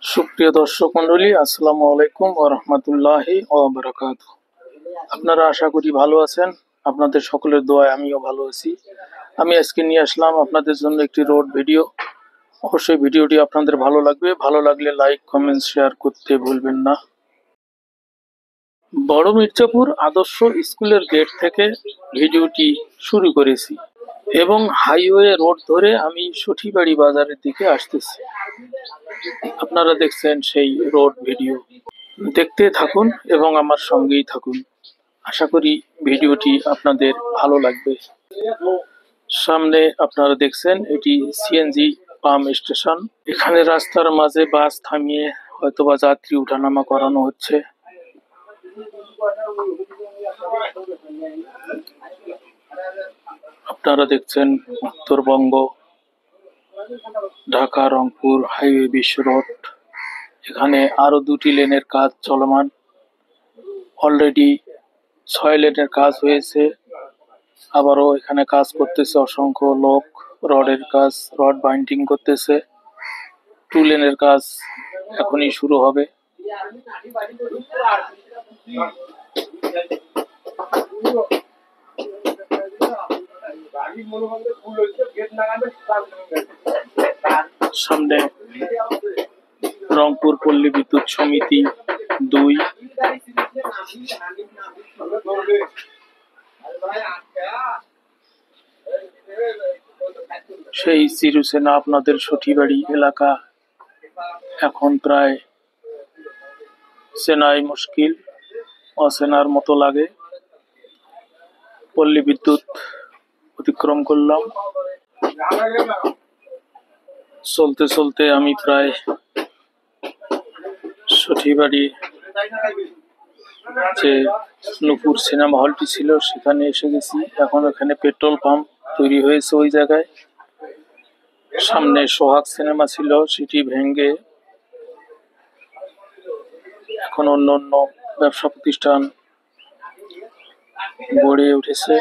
সুপ্রিয় দর্শক মন্ডলী, আসসালামু আলাইকুম ওয়া রাহমাতুল্লাহি ওয়া বারাকাতুহু। আপনারা আশা করি ভালো আছেন। আপনাদের সকলের দোয়ায় আমিও ভালো আছি। আমি আজকে নিয়ে আসলাম আপনাদের জন্য একটি রোড ভিডিও। অবশ্যই ভিডিওটি আপনাদের ভালো লাগবে। ভালো লাগলে লাইক, কমেন্ট, শেয়ার করতে ভুলবেন না। বড় মির্জাপুর আদর্শ স্কুলের গেট থেকে ভিডিওটি শুরু করেছি এবং হাইওয়ে রোড ধরে আমি সঠিবাড়ি বাজারের দিকে আসতেছি। আপনারা দেখছেন সেই রোড ভিডিও। দেখতে থাকুন এবং আমার সঙ্গেই থাকুন। আশা করি ভিডিওটি আপনাদের ভালো লাগবে। সামনে আপনারা দেখছেন এটি সিএনজি পাম্প স্টেশন। এখানে রাস্তার মাঝে বাস থামিয়ে হয়তোবা যাত্রী উঠানামা করানো হচ্ছে। আপনারা দেখছেন উত্তরবঙ্গ ঢাকা রংপুর হাইওয়ে বিশ্ব রোড। এখানে আরো 2টি লেনের কাজ চলমান। অলরেডি 6 লেনের কাজ হয়েছে। আবারও এখানে কাজ করতেছে অসংখ্য লোক। রডের কাজ, রড বাইন্ডিং করতেছে। 2 লেনের কাজ এখনই শুরু হবে। সামনে রংপুর পল্লী বিদ্যুৎ সমিতি 2। সেই চিরুসেনা আপনাদের সঠিবাড়ি এলাকা এখন প্রায় চেনাই মুশকিল, অচেনার মতো লাগে। পল্লী বিদ্যুৎ অতিক্রম করলাম। চলতে চলতে আমি প্রায় সঠিবাড়ি যে নূপুর সিনেমা হলটি ছিল সেখানে এসে গেছি। এখন এখানে পেট্রোল পাম্প তৈরি হয়েছে ওই জায়গায়। সামনে সোহাগ সিনেমা ছিল, সেটি ভেঙে এখন অন্য অন্য ব্যবসা প্রতিষ্ঠান গড়ে উঠেছে।